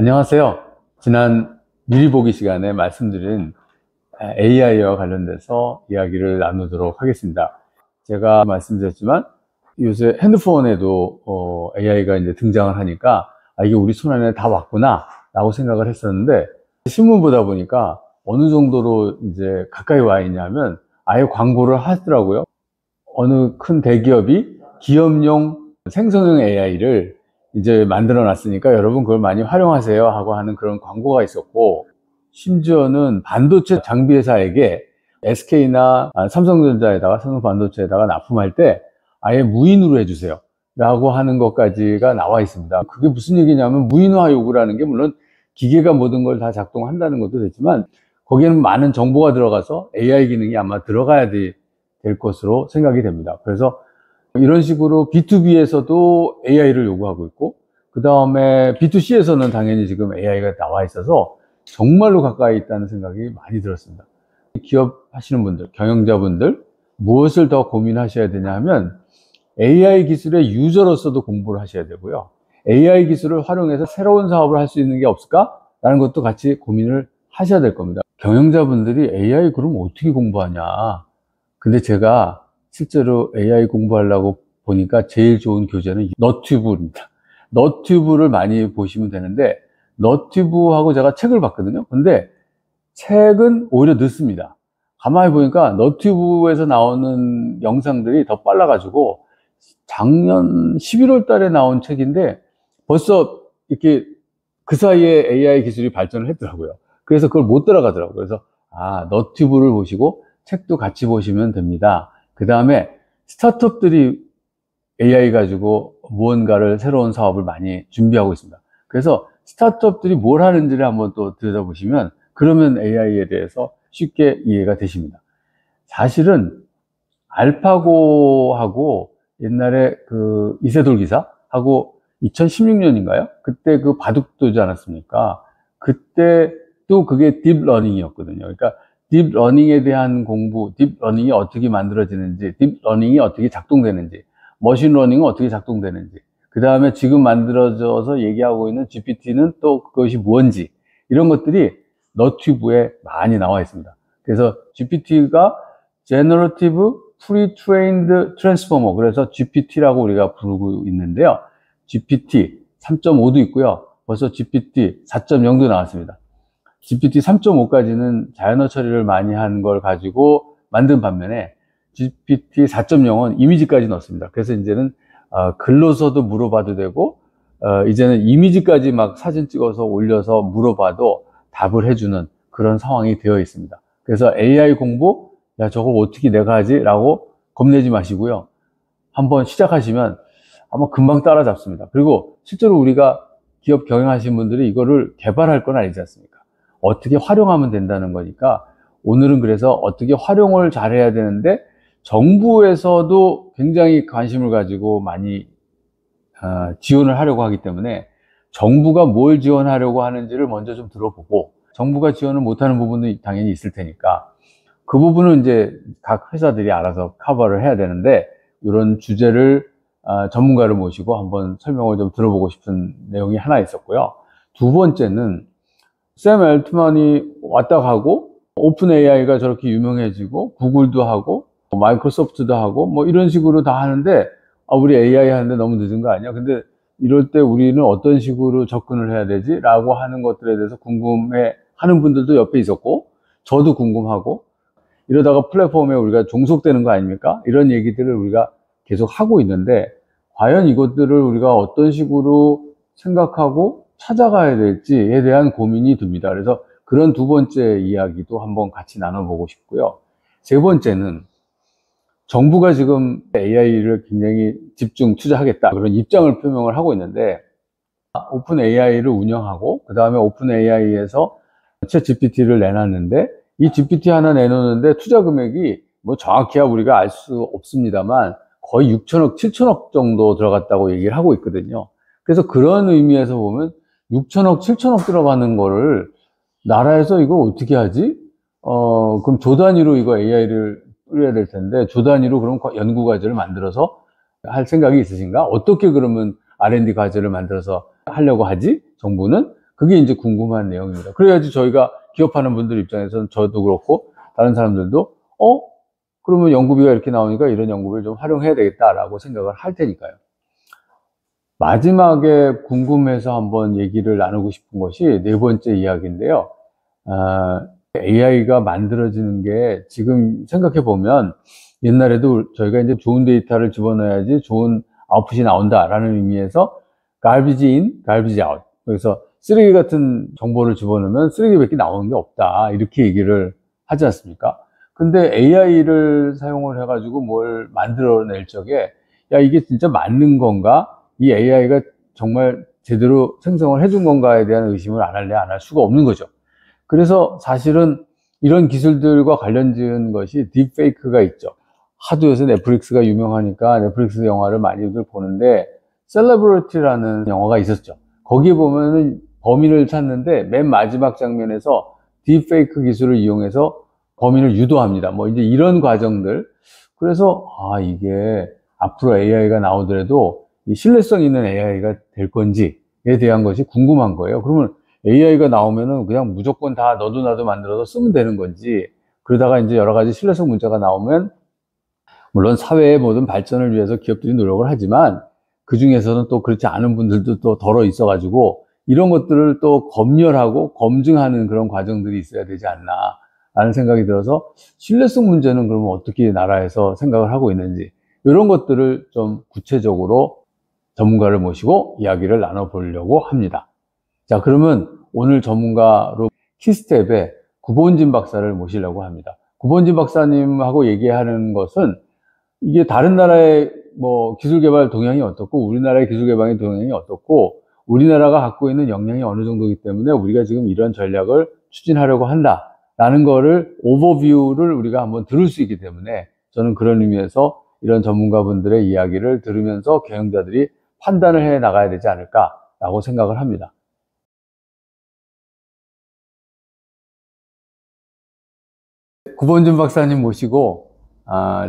안녕하세요. 지난 미리 보기 시간에 말씀드린 AI와 관련돼서 이야기를 나누도록 하겠습니다. 제가 말씀드렸지만 요새 핸드폰에도 AI가 이제 등장을 하니까 이게 우리 손 안에 다 왔구나 라고 생각을 했었는데, 신문 보다 보니까 어느 정도로 이제 가까이 와 있냐면 아예 광고를 하더라고요. 어느 큰 대기업이 기업용 생성형 AI를 이제 만들어 놨으니까 여러분 그걸 많이 활용하세요 하고 하는 그런 광고가 있었고, 심지어는 반도체 장비 회사에게 SK나 삼성전자에다가 삼성반도체에다가 납품할 때 아예 무인으로 해주세요 라고 하는 것까지가 나와 있습니다. 그게 무슨 얘기냐면, 무인화 요구라는 게 물론 기계가 모든 걸 다 작동한다는 것도 됐지만 거기에는 많은 정보가 들어가서 AI 기능이 아마 들어가야 될 것으로 생각이 됩니다. 그래서 이런 식으로 B2B에서도 AI를 요구하고 있고, 그 다음에 B2C에서는 당연히 지금 AI가 나와 있어서 정말로 가까이 있다는 생각이 많이 들었습니다. 기업 하시는 분들, 경영자분들, 무엇을 더 고민하셔야 되냐 하면 AI 기술의 유저로서도 공부를 하셔야 되고요, AI 기술을 활용해서 새로운 사업을 할 수 있는 게 없을까? 라는 것도 같이 고민을 하셔야 될 겁니다. 경영자분들이 AI 그럼 어떻게 공부하냐? 근데 제가 실제로 AI 공부하려고 보니까 제일 좋은 교재는 너튜브입니다. 너튜브를 많이 보시면 되는데, 너튜브하고 제가 책을 봤거든요. 근데 책은 오히려 늦습니다. 가만히 보니까 너튜브에서 나오는 영상들이 더 빨라가지고 작년 11월 달에 나온 책인데 벌써 이렇게 그 사이에 AI 기술이 발전을 했더라고요. 그래서 그걸 못 따라가더라고요. 그래서 너튜브를 보시고 책도 같이 보시면 됩니다. 그 다음에 스타트업들이 AI 가지고 무언가를, 새로운 사업을 많이 준비하고 있습니다. 그래서 스타트업들이 뭘 하는지를 한번 또 들여다보시면 그러면 AI에 대해서 쉽게 이해가 되십니다. 사실은 알파고하고 옛날에 그 이세돌 기사하고 2016년인가요? 그때 그 바둑도지 않았습니까? 그때 또 그게 딥러닝이었거든요. 그러니까 딥러닝에 대한 공부, 딥러닝이 어떻게 만들어지는지, 딥러닝이 어떻게 작동되는지, 머신러닝은 어떻게 작동되는지, 그 다음에 지금 만들어져서 얘기하고 있는 GPT는 또 그것이 뭔지, 이런 것들이 너튜브에 많이 나와 있습니다. 그래서 GPT가 Generative Pre-trained Transformer, 그래서 GPT라고 우리가 부르고 있는데요. GPT 3.5도 있고요. 벌써 GPT 4.0도 나왔습니다. GPT 3.5까지는 자연어 처리를 많이 한 걸 가지고 만든 반면에 GPT 4.0은 이미지까지 넣습니다. 그래서 이제는 글로서도 물어봐도 되고, 이제는 이미지까지 막 사진 찍어서 올려서 물어봐도 답을 해주는 그런 상황이 되어 있습니다. 그래서 AI 공부, 저걸 어떻게 내가 하지? 라고 겁내지 마시고요. 한번 시작하시면 아마 금방 따라잡습니다. 그리고 실제로 우리가 기업 경영하시는 분들이 이거를 개발할 건 아니지 않습니까? 어떻게 활용하면 된다는 거니까, 오늘은 그래서 어떻게 활용을 잘해야 되는데, 정부에서도 굉장히 관심을 가지고 많이 지원을 하려고 하기 때문에 정부가 뭘 지원하려고 하는지를 먼저 좀 들어보고, 정부가 지원을 못하는 부분도 당연히 있을 테니까 그 부분은 이제 각 회사들이 알아서 커버를 해야 되는데, 이런 주제를 전문가를 모시고 한번 설명을 좀 들어보고 싶은 내용이 하나 있었고요. 두 번째는 샘 엘트만이 왔다 가고 오픈 AI가 저렇게 유명해지고 구글도 하고 마이크로소프트도 하고 뭐 이런 식으로 다 하는데, 우리 AI 하는데 너무 늦은 거 아니야? 근데 이럴 때 우리는 어떤 식으로 접근을 해야 되지? 라고 하는 것들에 대해서 궁금해 하는 분들도 옆에 있었고, 저도 궁금하고, 이러다가 플랫폼에 우리가 종속되는 거 아닙니까? 이런 얘기들을 우리가 계속 하고 있는데, 과연 이것들을 우리가 어떤 식으로 생각하고 찾아가야 될지에 대한 고민이 듭니다. 그래서 그런 두 번째 이야기도 한번 같이 나눠보고 싶고요. 세 번째는 정부가 지금 AI를 굉장히 집중 투자하겠다, 그런 입장을 표명을 하고 있는데, 오픈 AI를 운영하고 그 다음에 오픈 AI에서 챗 GPT를 내놨는데, 이 GPT 하나 내놓는데 투자 금액이 뭐 정확히야 우리가 알 수 없습니다만 거의 6천억, 7천억 정도 들어갔다고 얘기를 하고 있거든요. 그래서 그런 의미에서 보면 6천억, 7천억 들어가는 거를 나라에서 이거 어떻게 하지? 그럼 조 단위로 이거 AI를 뿌려야 될 텐데, 조 단위로 그럼 연구 과제를 만들어서 할 생각이 있으신가? 어떻게 그러면 R&D 과제를 만들어서 하려고 하지? 정부는? 그게 이제 궁금한 내용입니다. 그래야지 저희가 기업하는 분들 입장에서는 저도 그렇고 다른 사람들도 그러면 연구비가 이렇게 나오니까 이런 연구비를 좀 활용해야 되겠다라고 생각을 할 테니까요. 마지막에 궁금해서 한번 얘기를 나누고 싶은 것이 네 번째 이야기인데요. AI가 만들어지는 게 지금 생각해 보면 옛날에도 저희가 이제 좋은 데이터를 집어넣어야지 좋은 아웃풋이 나온다라는 의미에서 garbage in, garbage out. 그래서 쓰레기 같은 정보를 집어넣으면 쓰레기밖에 나오는 게 없다. 이렇게 얘기를 하지 않습니까? 근데 AI를 사용을 해가지고 뭘 만들어낼 적에 야, 이게 진짜 맞는 건가? 이 AI가 정말 제대로 생성을 해준 건가에 대한 의심을 안 할 수가 없는 거죠. 그래서 사실은 이런 기술들과 관련된 것이 딥페이크가 있죠. 하도 요새 넷플릭스가 유명하니까 넷플릭스 영화를 많이들 보는데 셀레브리티라는 영화가 있었죠. 거기에 보면은 범인을 찾는데 맨 마지막 장면에서 딥페이크 기술을 이용해서 범인을 유도합니다. 뭐 이제 이런 과정들. 그래서 이게 앞으로 AI가 나오더라도 이 신뢰성 있는 AI가 될 건지에 대한 것이 궁금한 거예요. 그러면 AI가 나오면은 그냥 무조건 다 너도 나도 만들어서 쓰면 되는 건지, 그러다가 이제 여러 가지 신뢰성 문제가 나오면 물론 사회의 모든 발전을 위해서 기업들이 노력을 하지만 그 중에서는 또 그렇지 않은 분들도 또 덜어 있어가지고 이런 것들을 또 검열하고 검증하는 그런 과정들이 있어야 되지 않나 라는 생각이 들어서 신뢰성 문제는 그러면 어떻게 나라에서 생각을 하고 있는지 이런 것들을 좀 구체적으로 전문가를 모시고 이야기를 나눠보려고 합니다. 자, 그러면 오늘 전문가로 키스텝의 구본진 박사를 모시려고 합니다. 구본진 박사님하고 얘기하는 것은 이게 다른 나라의 뭐 기술 개발 동향이 어떻고 우리나라의 기술 개발의 동향이 어떻고 우리나라가 갖고 있는 역량이 어느 정도이기 때문에 우리가 지금 이런 전략을 추진하려고 한다라는 거를 오버뷰를 우리가 한번 들을 수 있기 때문에 저는 그런 의미에서 이런 전문가분들의 이야기를 들으면서 경영자들이 판단을 해 나가야 되지 않을까라고 생각을 합니다. 구본준 박사님 모시고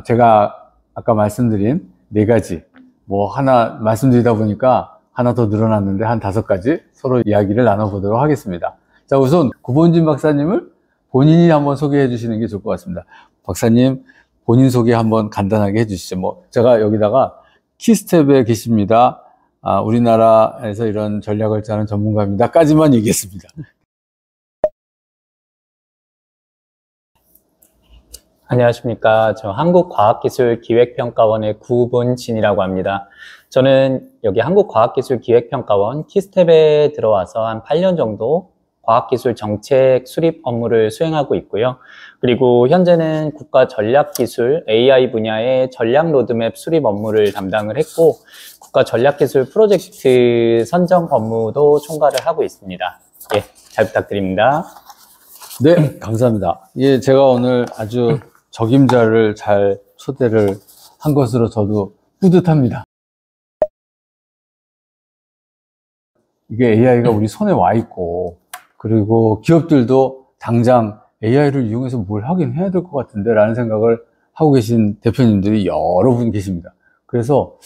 제가 아까 말씀드린 네 가지 뭐 하나 말씀드리다 보니까 하나 더 늘어났는데 한 5가지 서로 이야기를 나눠보도록 하겠습니다. 자, 우선 구본진 박사님을 본인이 한번 소개해 주시는 게 좋을 것 같습니다. 박사님 본인 소개 한번 간단하게 해주시죠. 뭐 제가 여기다가 키스텝에 계십니다. 우리나라에서 이런 전략을 짜는 전문가입니다. 까지만 얘기했습니다. 안녕하십니까. 저 한국과학기술기획평가원의 구본진이라고 합니다. 저는 여기 한국과학기술기획평가원 키스텝에 들어와서 한 8년 정도 과학기술 정책 수립 업무를 수행하고 있고요. 그리고 현재는 국가전략기술 AI 분야의 전략 로드맵 수립 업무를 담당을 했고 국가전략기술 프로젝트 선정 업무도 총괄을 하고 있습니다. 예, 잘 부탁드립니다. 네, 감사합니다. 예, 제가 오늘 아주 적임자를 잘 초대를 한 것으로 저도 뿌듯합니다. 이게 AI가 우리 손에 와 있고, 그리고 기업들도 당장 AI를 이용해서 뭘 하긴 해야 될 것 같은데 라는 생각을 하고 계신 대표님들이 여러 분 계십니다. 그래서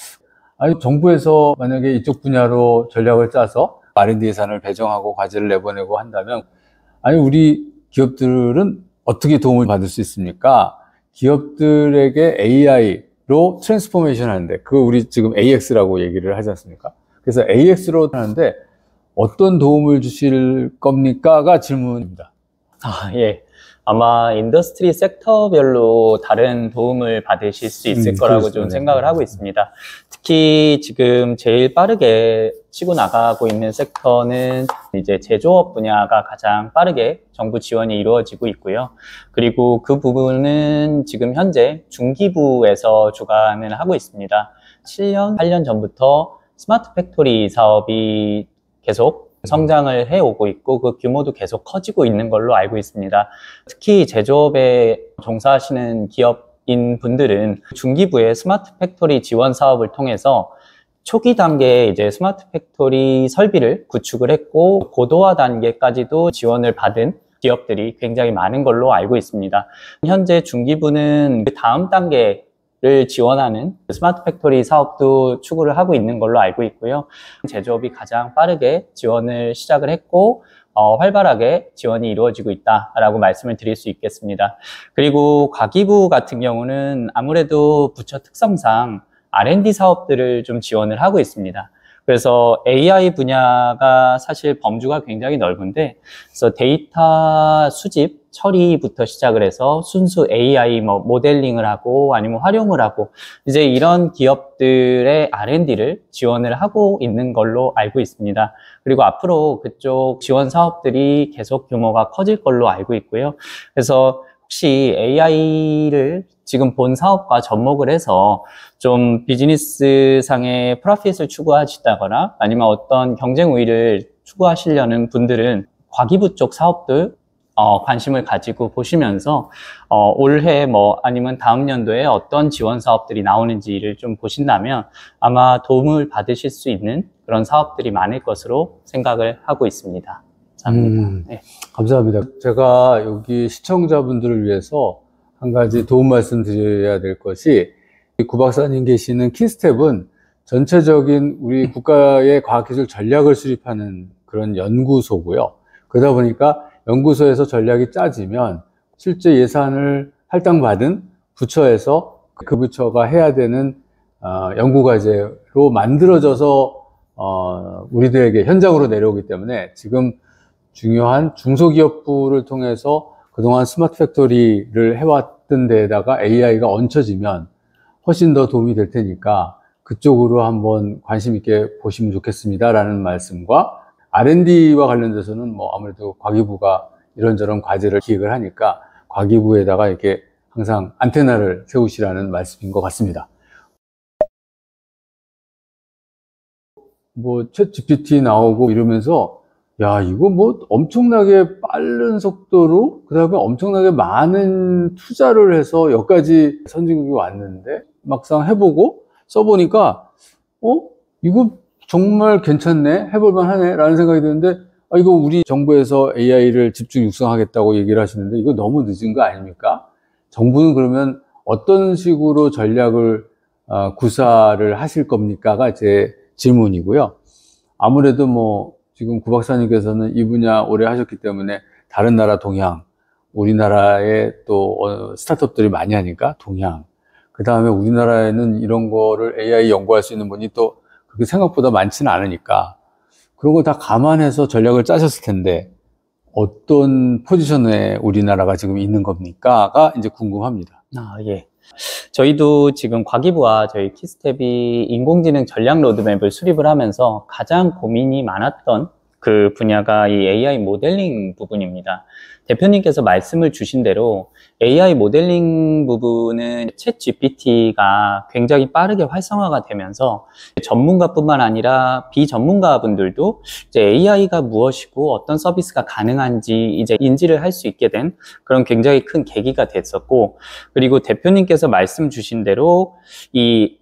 정부에서 만약에 이쪽 분야로 전략을 짜서 R&D 예산을 배정하고 과제를 내보내고 한다면 우리 기업들은 어떻게 도움을 받을 수 있습니까? 기업들에게 AI로 트랜스포메이션 하는데, 그거 우리 지금 AX라고 얘기를 하지 않습니까? 그래서 AX로 하는데 어떤 도움을 주실 겁니까?가 질문입니다. 예. 아마 인더스트리 섹터별로 다른 도움을 받으실 수 있을 거라고 좀 생각을 하고 있습니다. 특히 지금 제일 빠르게 치고 나가고 있는 섹터는 이제 제조업 분야가 가장 빠르게 정부 지원이 이루어지고 있고요. 그리고 그 부분은 지금 현재 중기부에서 주관을 하고 있습니다. 7년, 8년 전부터 스마트 팩토리 사업이 계속 성장을 해오고 있고 그 규모도 계속 커지고 있는 걸로 알고 있습니다. 특히 제조업에 종사하시는 기업인 분들은 중기부의 스마트 팩토리 지원 사업을 통해서 초기 단계에 이제 스마트 팩토리 설비를 구축을 했고 고도화 단계까지도 지원을 받은 기업들이 굉장히 많은 걸로 알고 있습니다. 현재 중기부는 그 다음 단계 를 지원하는 스마트 팩토리 사업도 추구를 하고 있는 걸로 알고 있고요. 제조업이 가장 빠르게 지원을 시작을 했고 활발하게 지원이 이루어지고 있다라고 말씀을 드릴 수 있겠습니다. 그리고 과기부 같은 경우는 아무래도 부처 특성상 R&D 사업들을 좀 지원을 하고 있습니다. 그래서 AI 분야가 사실 범주가 굉장히 넓은데, 그래서 데이터 수집, 처리부터 시작을 해서 순수 AI 모델링을 하고 아니면 활용을 하고 이제 이런 기업들의 R&D를 지원을 하고 있는 걸로 알고 있습니다. 그리고 앞으로 그쪽 지원 사업들이 계속 규모가 커질 걸로 알고 있고요. 그래서 혹시 AI를 지금 본 사업과 접목을 해서 좀 비즈니스상의 프로핏을 추구하시다거나 아니면 어떤 경쟁 우위를 추구하시려는 분들은 과기부 쪽 사업들 관심을 가지고 보시면서 올해 아니면 다음 연도에 어떤 지원 사업들이 나오는지를 좀 보신다면 아마 도움을 받으실 수 있는 그런 사업들이 많을 것으로 생각을 하고 있습니다. 감사합니다. 네. 감사합니다. 제가 여기 시청자분들을 위해서 한 가지 도움 말씀드려야 될 것이, 구 박사님 계시는 키스텝은 전체적인 우리 국가의 과학기술 전략을 수립하는 그런 연구소고요. 그러다 보니까 연구소에서 전략이 짜지면 실제 예산을 할당받은 부처에서 그 부처가 해야 되는 연구과제로 만들어져서 우리들에게 현장으로 내려오기 때문에 지금 중요한 중소기업부를 통해서 그동안 스마트 팩토리를 해왔던 데에다가 AI가 얹혀지면 훨씬 더 도움이 될 테니까 그쪽으로 한번 관심 있게 보시면 좋겠습니다라는 말씀과, R&D와 관련돼서는 아무래도 과기부가 이런저런 과제를 기획을 하니까 과기부에다가 이렇게 항상 안테나를 세우시라는 말씀인 것 같습니다. 챗 GPT 나오고 이러면서 야, 이거 엄청나게 빠른 속도로, 그 다음에 엄청나게 많은 투자를 해서 여기까지 선진국이 왔는데, 막상 해보고, 써보니까, 이거 정말 괜찮네? 해볼만 하네? 라는 생각이 드는데, 이거 우리 정부에서 AI를 집중 육성하겠다고 얘기를 하시는데, 이거 너무 늦은 거 아닙니까? 정부는 그러면 어떤 식으로 전략을, 구사를 하실 겁니까가 제 질문이고요. 아무래도 지금 구 박사님께서는 이 분야 오래 하셨기 때문에 다른 나라 동향, 우리나라에 또 스타트업들이 많이 하니까 동향, 그 다음에 우리나라에는 이런 거를 AI 연구할 수 있는 분이 또 그렇게 생각보다 많지는 않으니까 그런 거 다 감안해서 전략을 짜셨을 텐데 어떤 포지션에 우리나라가 지금 있는 겁니까가 이제 궁금합니다. 예. 저희도 지금 과기부와 저희 키스텝이 인공지능 전략 로드맵을 수립을 하면서 가장 고민이 많았던 그 분야가 이 AI 모델링 부분입니다. 대표님께서 말씀을 주신 대로 AI 모델링 부분은 챗 GPT가 굉장히 빠르게 활성화가 되면서 전문가뿐만 아니라 비전문가분들도 이제 AI가 무엇이고 어떤 서비스가 가능한지 이제 인지를 할 수 있게 된 그런 굉장히 큰 계기가 됐었고, 그리고 대표님께서 말씀 주신 대로 이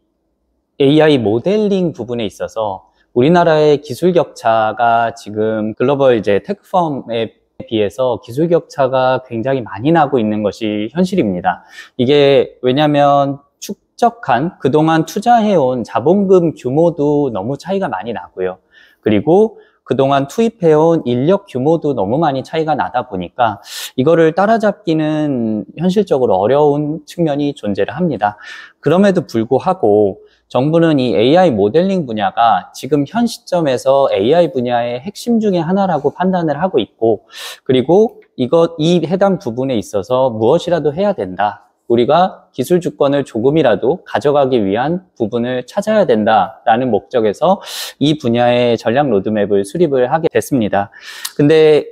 AI 모델링 부분에 있어서 우리나라의 기술 격차가 지금 글로벌 이제 테크펌에 비해서 기술 격차가 굉장히 많이 나고 있는 것이 현실입니다. 이게 왜냐하면 축적한 그동안 투자해온 자본금 규모도 너무 차이가 많이 나고요. 그리고 그동안 투입해온 인력 규모도 너무 많이 차이가 나다 보니까 이거를 따라잡기는 현실적으로 어려운 측면이 존재를 합니다. 그럼에도 불구하고 정부는 이 AI 모델링 분야가 지금 현 시점에서 AI 분야의 핵심 중에 하나라고 판단을 하고 있고, 그리고 이 해당 부분에 있어서 무엇이라도 해야 된다. 우리가 기술 주권을 조금이라도 가져가기 위한 부분을 찾아야 된다라는 목적에서 이 분야의 전략 로드맵을 수립을 하게 됐습니다. 근데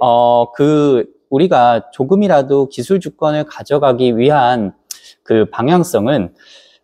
우리가 조금이라도 기술 주권을 가져가기 위한 그 방향성은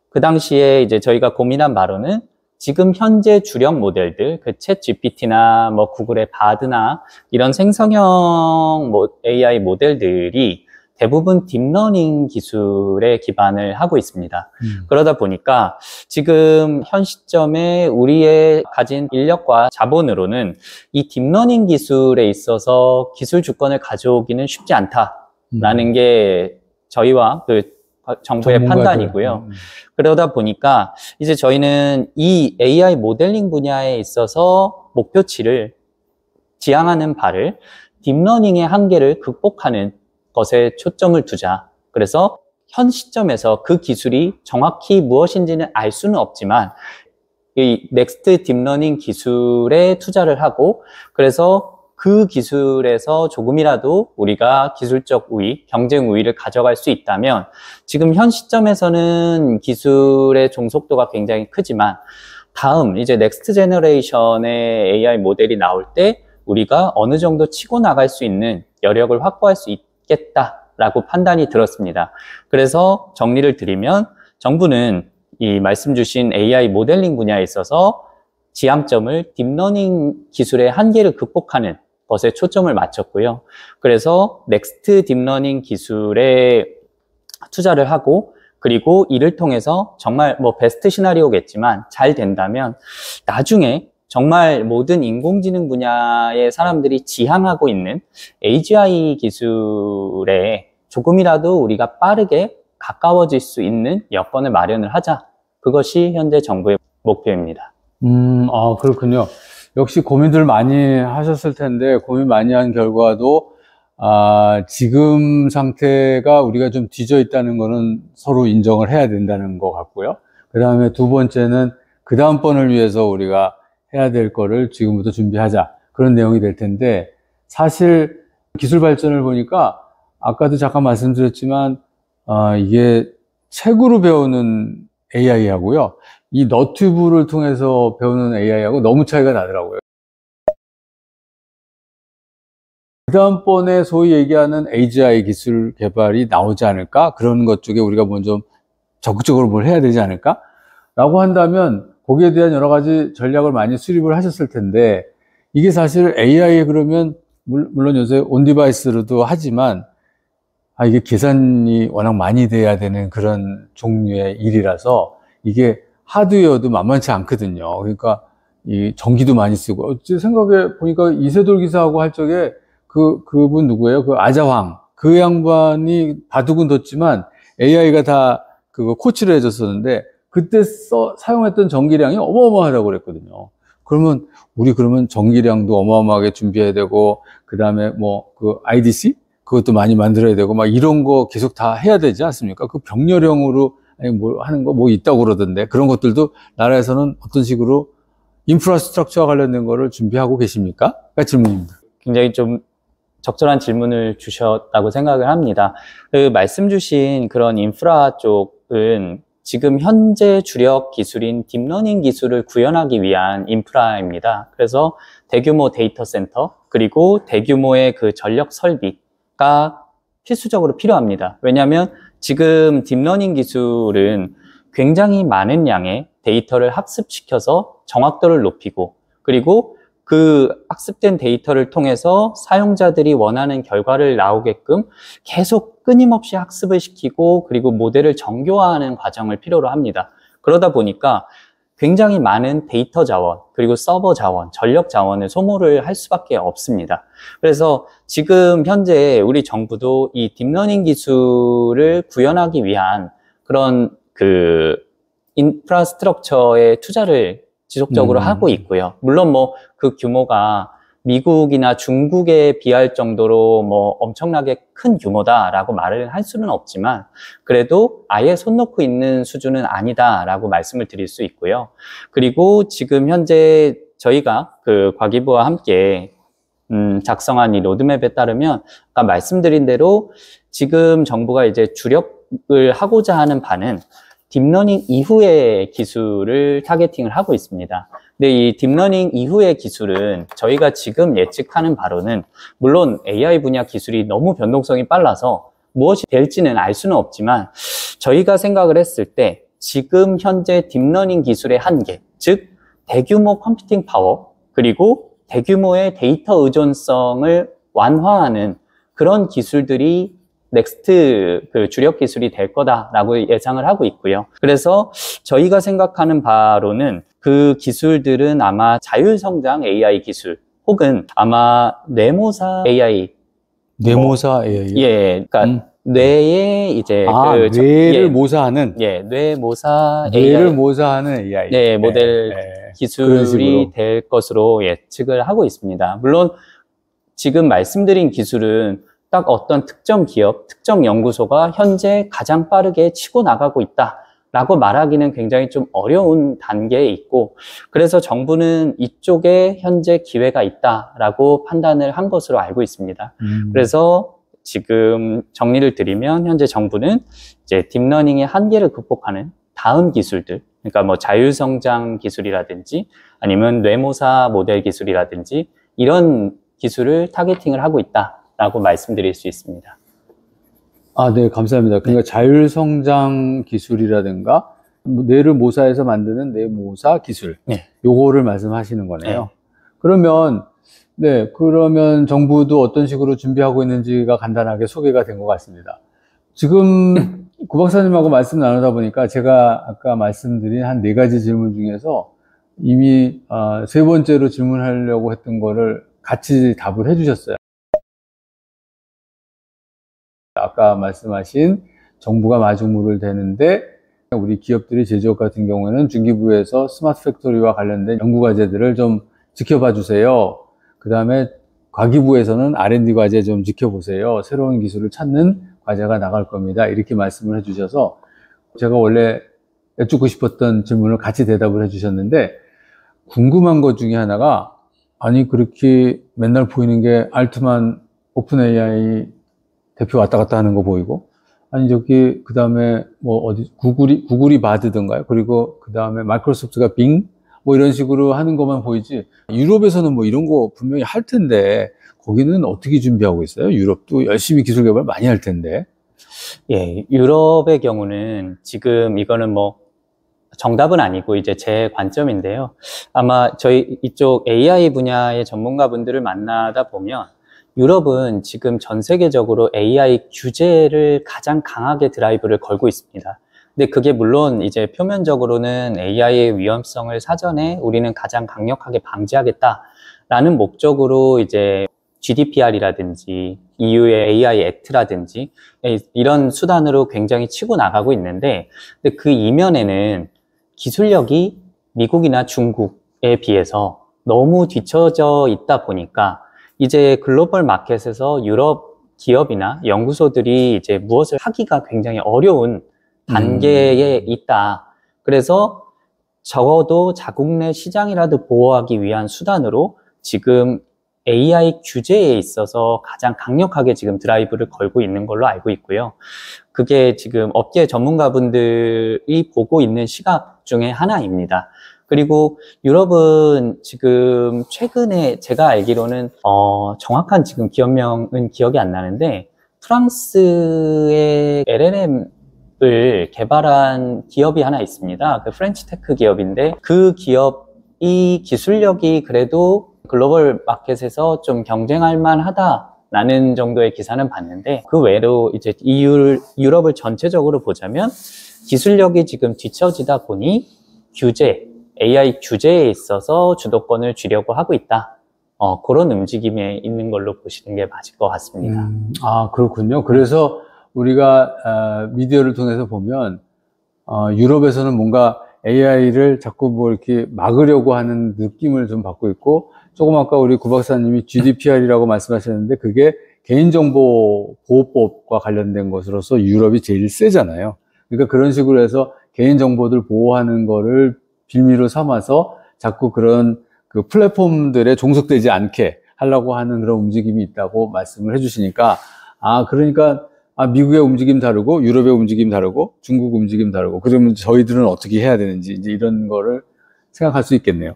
그 당시에 이제 저희가 고민한 바로는 지금 현재 주력 모델들, 그 챗 GPT나 구글의 바드나 이런 생성형 AI 모델들이 대부분 딥러닝 기술에 기반을 하고 있습니다. 그러다 보니까 지금 현 시점에 우리의 가진 인력과 자본으로는 이 딥러닝 기술에 있어서 기술 주권을 가져오기는 쉽지 않다라는 게 저희와 그 정부의 판단이고요. 그러다 보니까 이제 저희는 이 AI 모델링 분야에 있어서 목표치를 지향하는 바를 딥러닝의 한계를 극복하는 것에 초점을 두자. 그래서 현 시점에서 그 기술이 정확히 무엇인지는 알 수는 없지만 이 넥스트 딥러닝 기술에 투자를 하고 그래서 그 기술에서 조금이라도 우리가 기술적 우위, 경쟁 우위를 가져갈 수 있다면 지금 현 시점에서는 기술의 종속도가 굉장히 크지만 다음 이제 넥스트 제너레이션의 AI 모델이 나올 때 우리가 어느 정도 치고 나갈 수 있는 여력을 확보할 수 있겠다라고 판단이 들었습니다. 그래서 정리를 드리면 정부는 이 말씀 주신 AI 모델링 분야에 있어서 지향점을 딥러닝 기술의 한계를 극복하는 것에 초점을 맞췄고요. 그래서 넥스트 딥러닝 기술에 투자를 하고 그리고 이를 통해서 정말 뭐 베스트 시나리오겠지만 잘 된다면 나중에 정말 모든 인공지능 분야의 사람들이 지향하고 있는 AGI 기술에 조금이라도 우리가 빠르게 가까워질 수 있는 여건을 마련을 하자. 그것이 현재 정부의 목표입니다. 그렇군요. 역시 고민들 많이 하셨을 텐데, 고민 많이 한 결과도, 지금 상태가 우리가 좀 뒤져 있다는 거는 서로 인정을 해야 된다는 것 같고요. 그 다음에 두 번째는 그 다음번을 위해서 우리가 해야 될 거를 지금부터 준비하자. 그런 내용이 될 텐데, 사실 기술 발전을 보니까, 아까도 잠깐 말씀드렸지만, 이게 책으로 배우는 AI하고요. 이 너튜브를 통해서 배우는 AI하고 너무 차이가 나더라고요. 그 다음번에 소위 얘기하는 AGI 기술 개발이 나오지 않을까? 그런 것 쪽에 우리가 먼저 적극적으로 뭘 해야 되지 않을까? 라고 한다면 거기에 대한 여러 가지 전략을 많이 수립을 하셨을 텐데 이게 사실 AI에 그러면 물론 요새 온디바이스로도 하지만 이게 계산이 워낙 많이 돼야 되는 그런 종류의 일이라서 이게 하드웨어도 만만치 않거든요. 그러니까 이 전기도 많이 쓰고 생각해 보니까 이세돌 기사하고 할 적에 그분 누구예요? 그 아자황 그 양반이 바둑은 뒀지만 AI가 다 그거 코치를 해줬었는데 그때 사용했던 전기량이 어마어마하다고 그랬거든요. 그러면 그러면 전기량도 어마어마하게 준비해야 되고 그 다음에 뭐 그 IDC 그것도 많이 만들어야 되고 막 이런 거 계속 다 해야 되지 않습니까? 그 병렬형으로 아니 뭐 하는 거 뭐 있다고 그러던데 그런 것들도 나라에서는 어떤 식으로 인프라스트럭처와 관련된 거를 준비하고 계십니까? 그 질문입니다. 굉장히 좀 적절한 질문을 주셨다고 생각을 합니다. 그 말씀 주신 그런 인프라 쪽은 지금 현재 주력 기술인 딥러닝 기술을 구현하기 위한 인프라입니다. 그래서 대규모 데이터 센터 그리고 대규모의 그 전력 설비가 필수적으로 필요합니다. 왜냐하면 지금 딥러닝 기술은 굉장히 많은 양의 데이터를 학습시켜서 정확도를 높이고 그리고 그 학습된 데이터를 통해서 사용자들이 원하는 결과를 나오게끔 계속 끊임없이 학습을 시키고 그리고 모델을 정교화하는 과정을 필요로 합니다. 그러다 보니까 굉장히 많은 데이터 자원, 그리고 서버 자원, 전력 자원을 소모를 할 수밖에 없습니다. 그래서 지금 현재 우리 정부도 이 딥러닝 기술을 구현하기 위한 그런 그 인프라스트럭처에 투자를 지속적으로 하고 있고요. 물론 뭐 그 규모가 미국이나 중국에 비할 정도로 뭐 엄청나게 큰 규모다라고 말을 할 수는 없지만 그래도 아예 손 놓고 있는 수준은 아니다라고 말씀을 드릴 수 있고요. 그리고 지금 현재 저희가 그 과기부와 함께 작성한 이 로드맵에 따르면 아까 말씀드린 대로 지금 정부가 이제 주력을 하고자 하는 바는 딥러닝 이후의 기술을 타겟팅을 하고 있습니다. 근데 이 딥러닝 이후의 기술은 저희가 지금 예측하는 바로는 물론 AI 분야 기술이 너무 변동성이 빨라서 무엇이 될지는 알 수는 없지만 저희가 생각을 했을 때 지금 현재 딥러닝 기술의 한계, 즉 대규모 컴퓨팅 파워 그리고 대규모의 데이터 의존성을 완화하는 그런 기술들이 넥스트 그 주력 기술이 될 거다라고 예상을 하고 있고요. 그래서 저희가 생각하는 바로는 그 기술들은 아마 자율성장 AI 기술 혹은 아마 뇌모사 AI 뇌모사 AI 예, 그러니까 뇌에 이제 뇌를 모사하는 뇌모사 뇌를 AI, 모사하는 AI 네, 모델 기술이 될 것으로 예측을 하고 있습니다. 물론 지금 말씀드린 기술은 딱 어떤 특정 기업, 특정 연구소가 현재 가장 빠르게 치고 나가고 있다라고 말하기는 굉장히 좀 어려운 단계에 있고, 그래서 정부는 이쪽에 현재 기회가 있다라고 판단을 한 것으로 알고 있습니다. 그래서 지금 정리를 드리면 현재 정부는 이제 딥러닝의 한계를 극복하는 다음 기술들, 그러니까 뭐 자율성장 기술이라든지 아니면 뇌모사 모델 기술이라든지 이런 기술을 타겟팅을 하고 있다라고 말씀드릴 수 있습니다. 네, 감사합니다. 그러니까 자율성장 기술이라든가 뇌를 모사해서 만드는 뇌모사 기술, 요거를 말씀하시는 거네요. 그러면 정부도 어떤 식으로 준비하고 있는지가 간단하게 소개가 된 것 같습니다. 지금 구 박사님하고 말씀 나누다 보니까 제가 아까 말씀드린 한 4가지 질문 중에서 이미 3번째로 질문하려고 했던 거를 같이 답을 해주셨어요. 아까 말씀하신 정부가 마중물을 대는데 우리 기업들이 제조업 같은 경우에는 중기부에서 스마트 팩토리와 관련된 연구과제들을 좀 지켜봐 주세요. 그 다음에 과기부에서는 R&D 과제 좀 지켜보세요. 새로운 기술을 찾는 과제가 나갈 겁니다. 이렇게 말씀을 해주셔서 제가 원래 여쭙고 싶었던 질문을 같이 대답을 해주셨는데, 궁금한 것 중에 하나가, 아니 그렇게 맨날 보이는 게 알트만 오픈 AI 대표 왔다 갔다 하는 거 보이고, 아니 저기 그 다음에 뭐 어디 구글이 바드던가요? 그리고 그 다음에 마이크로소프트가 빙 뭐 이런 식으로 하는 것만 보이지, 유럽에서는 뭐 이런 거 분명히 할 텐데 거기는 어떻게 준비하고 있어요? 유럽도 열심히 기술 개발 많이 할 텐데. 유럽의 경우는 지금 이거는 뭐 정답은 아니고 이제 제 관점인데요. 아마 저희 이쪽 AI 분야의 전문가분들을 만나다 보면 유럽은 지금 전 세계적으로 AI 규제를 가장 강하게 드라이브를 걸고 있습니다. 근데 그게 물론 이제 표면적으로는 AI의 위험성을 사전에 우리는 가장 강력하게 방지하겠다라는 목적으로 이제 GDPR이라든지 EU의 AI 액트라든지 이런 수단으로 굉장히 치고 나가고 있는데, 근데 그 이면에는 기술력이 미국이나 중국에 비해서 너무 뒤처져 있다 보니까 이제 글로벌 마켓에서 유럽 기업이나 연구소들이 이제 무엇을 하기가 굉장히 어려운 단계에 있다. 그래서 적어도 자국 내 시장이라도 보호하기 위한 수단으로 지금 AI 규제에 있어서 가장 강력하게 지금 드라이브를 걸고 있는 걸로 알고 있고요. 그게 지금 업계 전문가분들이 보고 있는 시각 중에 하나입니다. 그리고 유럽은 지금 최근에 제가 알기로는 정확한 지금 기업명은 기억이 안 나는데, 프랑스의 LLM을 개발한 기업이 하나 있습니다. 그 프렌치 테크 기업인데, 그 기업이 기술력이 그래도 글로벌 마켓에서 좀 경쟁할 만하다라는 정도의 기사는 봤는데, 그 외로 이제 유럽을 전체적으로 보자면 기술력이 지금 뒤처지다 보니 AI 규제에 있어서 주도권을 쥐려고 하고 있다. 그런 움직임에 있는 걸로 보시는 게 맞을 것 같습니다. 그렇군요. 그래서 우리가 미디어를 통해서 보면 유럽에서는 뭔가 AI를 자꾸 뭐 이렇게 막으려고 하는 느낌을 좀 받고 있고, 조금 아까 우리 구 박사님이 GDPR이라고 말씀하셨는데 그게 개인정보 보호법과 관련된 것으로서 유럽이 제일 세잖아요. 그러니까 그런 식으로 해서 개인정보들 보호하는 거를 빌미로 삼아서 자꾸 그런 그 플랫폼들에 종속되지 않게 하려고 하는 그런 움직임이 있다고 말씀을 해주시니까, 그러니까 미국의 움직임 다르고 유럽의 움직임 다르고 중국 움직임 다르고, 그러면 저희들은 어떻게 해야 되는지 이제 이런 거를 생각할 수 있겠네요.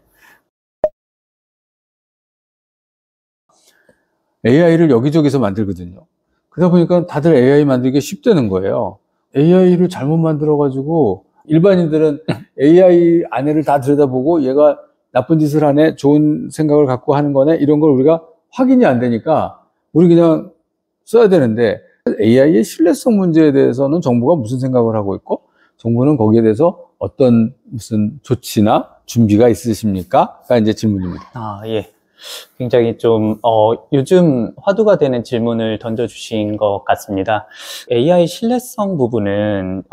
AI를 여기저기서 만들거든요. 그러다 보니까 다들 AI 만들기 쉽다는 거예요. AI를 잘못 만들어가지고 일반인들은 AI 안에를 다 들여다보고 얘가 나쁜 짓을 하네, 좋은 생각을 갖고 하는 거네, 이런 걸 우리가 확인이 안 되니까 우리 그냥 써야 되는데, AI의 신뢰성 문제에 대해서는 정부가 무슨 생각을 하고 있고, 정부는 거기에 대해서 어떤 무슨 조치나 준비가 있으십니까? 가 이제 질문입니다. 예. 굉장히 좀 요즘 화두가 되는 질문을 던져주신 것 같습니다. AI 신뢰성 부분은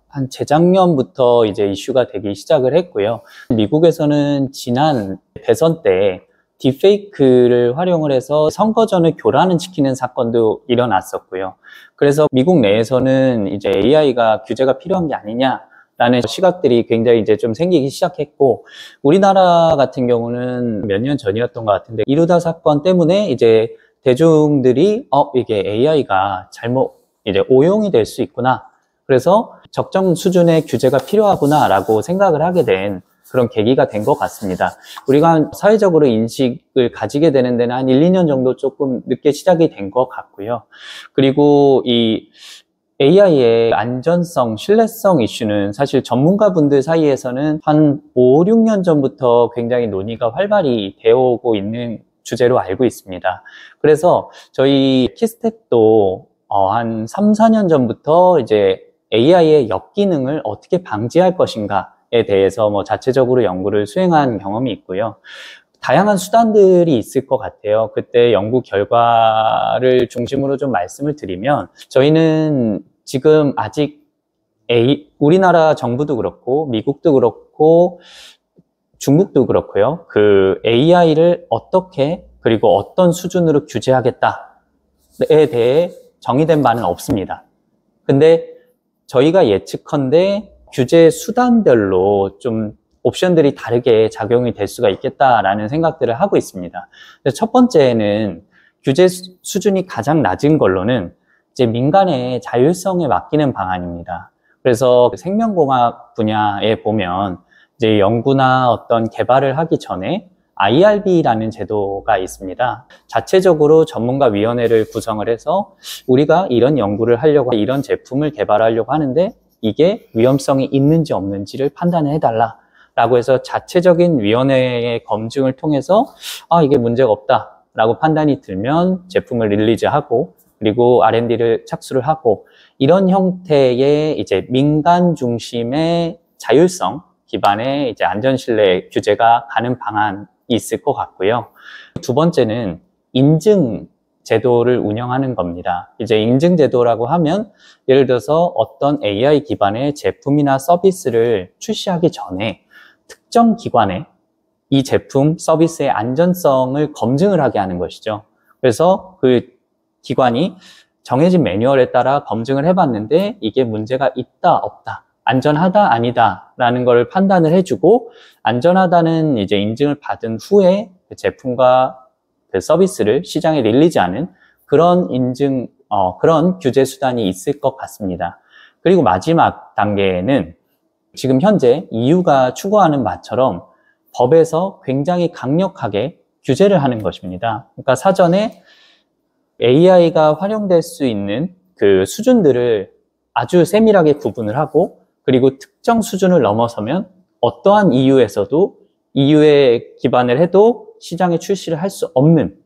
한 재작년부터 이제 이슈가 되기 시작을 했고요. 미국에서는 지난 대선 때 딥페이크를 활용을 해서 선거전을 교란을 시키는 사건도 일어났었고요. 그래서 미국 내에서는 이제 AI가 규제가 필요한 게 아니냐라는 시각들이 굉장히 이제 좀 생기기 시작했고, 우리나라 같은 경우는 몇 년 전이었던 것 같은데, 이루다 사건 때문에 이제 대중들이 이게 AI가 잘못 이제 오용이 될 수 있구나. 그래서 적정 수준의 규제가 필요하구나라고 생각을 하게 된 그런 계기가 된 것 같습니다. 우리가 사회적으로 인식을 가지게 되는 데는 한 1, 2년 정도 조금 늦게 시작이 된 것 같고요. 그리고 이 AI의 안전성, 신뢰성 이슈는 사실 전문가분들 사이에서는 한 5, 6년 전부터 굉장히 논의가 활발히 되어 오고 있는 주제로 알고 있습니다. 그래서 저희 키스텝도 한 3, 4년 전부터 이제 AI의 역기능을 어떻게 방지할 것인가에 대해서 자체적으로 연구를 수행한 경험이 있고요. 다양한 수단들이 있을 것 같아요. 그때 연구 결과를 중심으로 좀 말씀을 드리면, 저희는 지금 아직 우리나라 정부도 그렇고 미국도 그렇고 중국도 그렇고요. 그 AI를 어떻게 그리고 어떤 수준으로 규제하겠다에 대해 정의된 바는 없습니다. 근데 저희가 예측컨대 규제 수단별로 좀 옵션들이 다르게 작용이 될 수가 있겠다라는 생각들을 하고 있습니다. 첫 번째는 규제 수준이 가장 낮은 걸로는 이제 민간의 자율성에 맡기는 방안입니다. 그래서 생명공학 분야에 보면 이제 연구나 어떤 개발을 하기 전에 IRB라는 제도가 있습니다. 자체적으로 전문가위원회를 구성을 해서 우리가 이런 연구를 하려고, 이런 제품을 개발하려고 하는데 이게 위험성이 있는지 없는지를 판단해 달라 라고 해서 자체적인 위원회의 검증을 통해서 이게 문제가 없다 라고 판단이 들면 제품을 릴리즈하고, 그리고 R&D를 착수를 하고, 이런 형태의 이제 민간 중심의 자율성 기반의 이제 안전신뢰 규제가 가는 방안이 있을 것 같고요. 두 번째는 인증 제도를 운영하는 겁니다. 이제 인증 제도라고 하면 예를 들어서 어떤 AI 기반의 제품이나 서비스를 출시하기 전에 특정 기관에 이 제품, 서비스의 안전성을 검증을 하게 하는 것이죠. 그래서 그 기관이 정해진 매뉴얼에 따라 검증을 해봤는데 이게 문제가 있다, 없다, 안전하다, 아니다 라는 걸 판단을 해주고, 안전하다는 이제 인증을 받은 후에 그 제품과 그 서비스를 시장에 릴리즈하는 그런 인증, 그런 규제 수단이 있을 것 같습니다. 그리고 마지막 단계는 지금 현재 EU가 추구하는 바처럼 법에서 굉장히 강력하게 규제를 하는 것입니다. 그러니까 사전에 AI가 활용될 수 있는 그 수준들을 아주 세밀하게 구분을 하고, 그리고 특정 수준을 넘어서면 어떠한 EU에서도 EU에 기반을 해도 시장에 출시를 할 수 없는,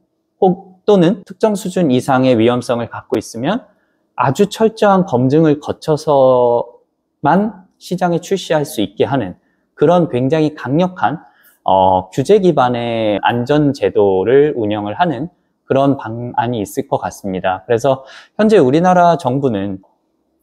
또는 특정 수준 이상의 위험성을 갖고 있으면 아주 철저한 검증을 거쳐서만 시장에 출시할 수 있게 하는 그런 굉장히 강력한 규제 기반의 안전 제도를 운영을 하는 그런 방안이 있을 것 같습니다. 그래서 현재 우리나라 정부는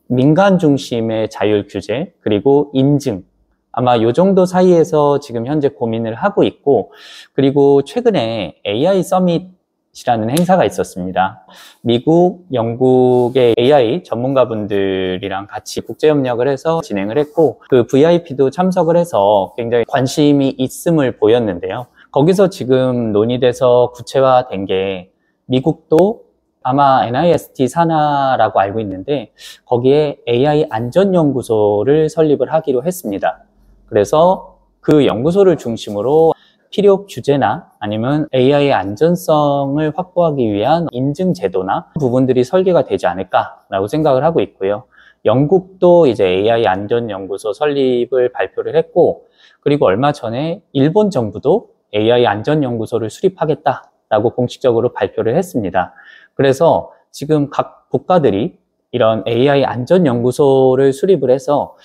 민간 중심의 자율 규제, 그리고 인증, 아마 이 정도 사이에서 지금 현재 고민을 하고 있고, 그리고 최근에 AI 서밋이라는 행사가 있었습니다. 미국, 영국의 AI 전문가분들이랑 같이 국제협력을 해서 진행을 했고, 그 VIP도 참석을 해서 굉장히 관심이 있음을 보였는데요. 거기서 지금 논의돼서 구체화된 게, 미국도 아마 NIST 산하라고 알고 있는데 거기에 AI 안전연구소를 설립을 하기로 했습니다. 그래서 그 연구소를 중심으로 필요 규제나 아니면 AI의 안전성을 확보하기 위한 인증 제도나 부분들이 설계가 되지 않을까라고 생각을 하고 있고요. 영국도 이제 AI 안전연구소 설립을 발표를 했고, 그리고 얼마 전에 일본 정부도 AI 안전연구소를 수립하겠다라고 공식적으로 발표를 했습니다. 그래서 지금 각 국가들이 이런 AI 안전연구소를 수립을 해서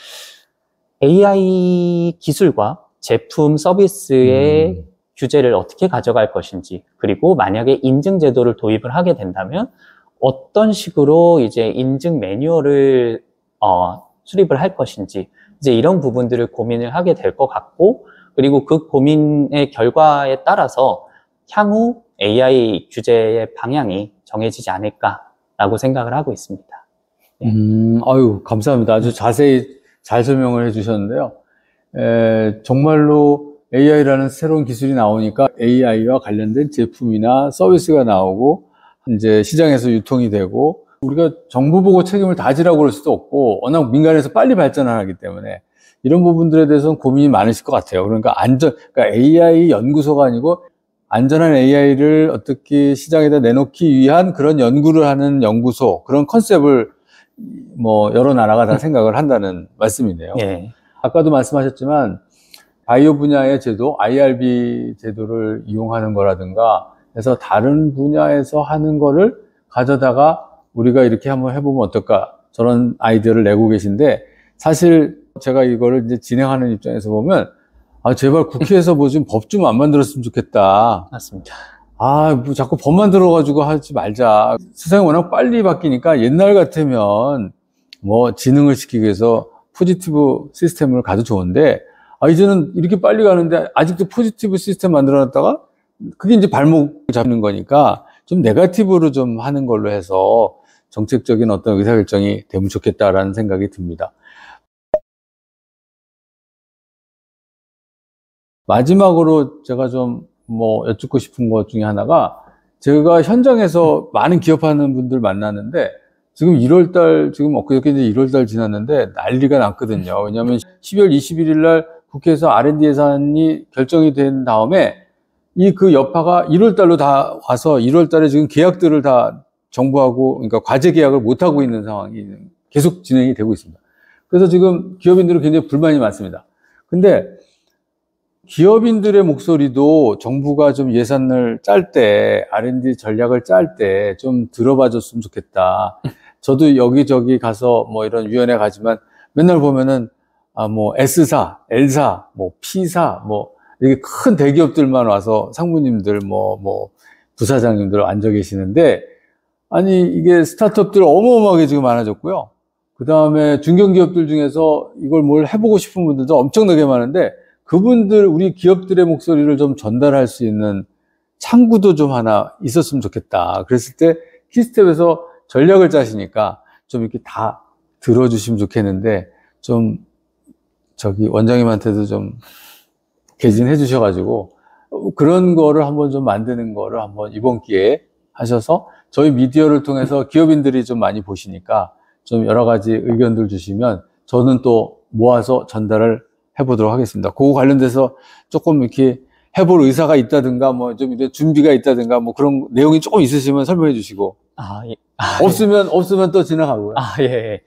AI 기술과 제품, 서비스의 규제를 어떻게 가져갈 것인지, 그리고 만약에 인증 제도를 도입을 하게 된다면 어떤 식으로 이제 인증 매뉴얼을 수립을 할 것인지, 이제 이런 부분들을 고민을 하게 될 것 같고, 그리고 그 고민의 결과에 따라서 향후 AI 규제의 방향이 정해지지 않을까라고 생각을 하고 있습니다. 아유, 감사합니다. 아주 자세히 잘 설명을 해주셨는데요. 정말로 AI라는 새로운 기술이 나오니까 AI와 관련된 제품이나 서비스가 나오고, 이제 시장에서 유통이 되고, 우리가 정부 보고 책임을 다 지라고 그럴 수도 없고, 워낙 민간에서 빨리 발전하기 때문에, 이런 부분들에 대해서는 고민이 많으실 것 같아요. 그러니까 그러니까 AI 연구소가 아니고, 안전한 AI를 어떻게 시장에다 내놓기 위한 그런 연구를 하는 연구소, 그런 컨셉을 뭐 여러 나라가 다 생각을 한다는 말씀이네요. 예. 아까도 말씀하셨지만 바이오 분야의 제도, IRB 제도를 이용하는 거라든가 해서 다른 분야에서 하는 거를 가져다가 우리가 이렇게 한번 해보면 어떨까, 저런 아이디어를 내고 계신데, 사실 제가 이거를 이제 진행하는 입장에서 보면 제발 국회에서 뭐 좀 법 좀 안 만들었으면 좋겠다. 맞습니다. 뭐 자꾸 법 만들어가지고 하지 말자. 세상이 워낙 빨리 바뀌니까 옛날 같으면 뭐 지능을 시키기 위해서 포지티브 시스템을 가도 좋은데, 이제는 이렇게 빨리 가는데 아직도 포지티브 시스템 만들어놨다가 그게 이제 발목 잡는 거니까 좀 네거티브로 좀 하는 걸로 해서 정책적인 어떤 의사결정이 되면 좋겠다라는 생각이 듭니다. 마지막으로 제가 좀 뭐 여쭙고 싶은 것 중에 하나가, 제가 현장에서 많은 기업하는 분들 만나는데, 지금 1월달, 지금 엊그저께 이제 1월달 지났는데 난리가 났거든요. 왜냐하면 12월 21일 날 국회에서 R&D 예산이 결정이 된 다음에 그 여파가 1월달로 다 와서 1월달에 지금 계약들을 다 정부하고, 그러니까 과제 계약을 못하고 있는 상황이 계속 진행이 되고 있습니다. 그래서 지금 기업인들은 굉장히 불만이 많습니다. 근데 기업인들의 목소리도 정부가 좀 예산을 짤 때, R&D 전략을 짤 때 좀 들어봐 줬으면 좋겠다. 저도 여기저기 가서 뭐 이런 위원회 가지만 맨날 보면은 뭐 S사, L사, 뭐 P사, 뭐 이렇게 큰 대기업들만 와서 상무님들 뭐 부사장님들 앉아 계시는데, 아니 이게 스타트업들 어마어마하게 지금 많아졌고요. 그 다음에 중견기업들 중에서 이걸 뭘 해보고 싶은 분들도 엄청나게 많은데, 그분들, 우리 기업들의 목소리를 좀 전달할 수 있는 창구도 좀 하나 있었으면 좋겠다. 그랬을 때 키스텝에서 전략을 짜시니까 좀 이렇게 다 들어주시면 좋겠는데, 좀 원장님한테도 좀 개진해 주셔가지고 그런 거를 한번 좀 만드는 거를 한번 이번 기회에 하셔서 저희 미디어를 통해서 기업인들이 좀 많이 보시니까 좀 여러 가지 의견들 주시면 저는 또 모아서 전달을 해보도록 하겠습니다. 그거 관련돼서 조금 이렇게 해볼 의사가 있다든가, 뭐 좀 이런 준비가 있다든가, 뭐 그런 내용이 조금 있으시면 설명해 주시고. 예. 없으면 또 지나가고요. 예. 네.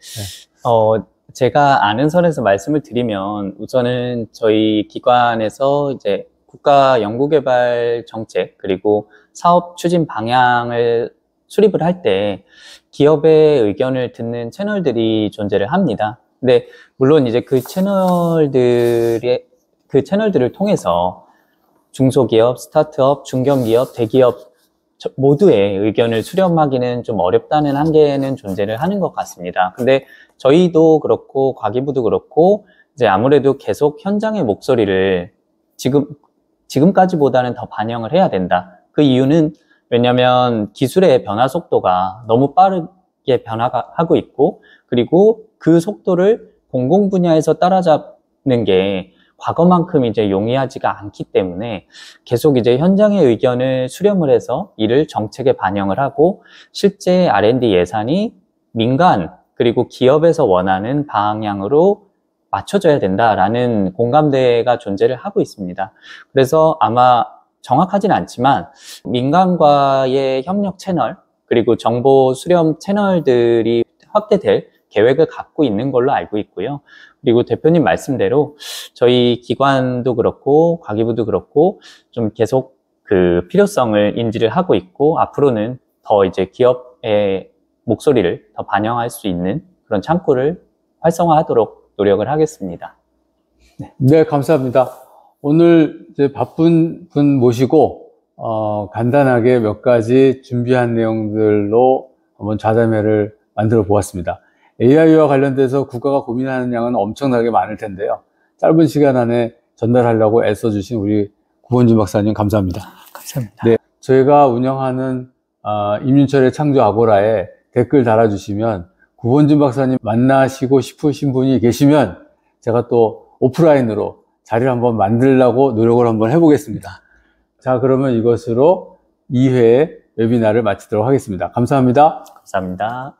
제가 아는 선에서 말씀을 드리면, 우선은 저희 기관에서 이제 국가 연구개발 정책, 그리고 사업 추진 방향을 수립을 할 때 기업의 의견을 듣는 채널들이 존재를 합니다. 근데 물론 이제 그 채널들을 통해서 중소기업, 스타트업, 중견기업, 대기업 모두의 의견을 수렴하기는 좀 어렵다는 한계는 존재를 하는 것 같습니다. 근데 저희도 그렇고 과기부도 그렇고 이제 아무래도 계속 현장의 목소리를 지금까지보다는 더 반영을 해야 된다. 그 이유는 왜냐하면 기술의 변화 속도가 너무 빠르게 변화하고 있고, 그리고 그 속도를 공공 분야에서 따라잡는 게 과거만큼 이제 용이하지가 않기 때문에 계속 이제 현장의 의견을 수렴을 해서 이를 정책에 반영을 하고, 실제 R&D 예산이 민간 그리고 기업에서 원하는 방향으로 맞춰져야 된다라는 공감대가 존재를 하고 있습니다. 그래서 아마 정확하진 않지만 민간과의 협력 채널, 그리고 정보 수렴 채널들이 확대될 계획을 갖고 있는 걸로 알고 있고요. 그리고 대표님 말씀대로 저희 기관도 그렇고 과기부도 그렇고 좀 계속 그 필요성을 인지를 하고 있고, 앞으로는 더 이제 기업의 목소리를 더 반영할 수 있는 그런 창구를 활성화하도록 노력을 하겠습니다. 네, 감사합니다. 오늘 이제 바쁜 분 모시고, 간단하게 몇 가지 준비한 내용들로 한번 좌담회를 만들어 보았습니다. AI와 관련돼서 국가가 고민하는 양은 엄청나게 많을 텐데요. 짧은 시간 안에 전달하려고 애써주신 우리 구본준 박사님 감사합니다. 감사합니다. 네, 저희가 운영하는 임윤철의 창조 아고라에 댓글 달아주시면 구본준 박사님 만나시고 싶으신 분이 계시면 제가 또 오프라인으로 자리를 한번 만들려고 노력을 한번 해보겠습니다. 자, 그러면 이것으로 2회 웨비나를 마치도록 하겠습니다. 감사합니다. 감사합니다.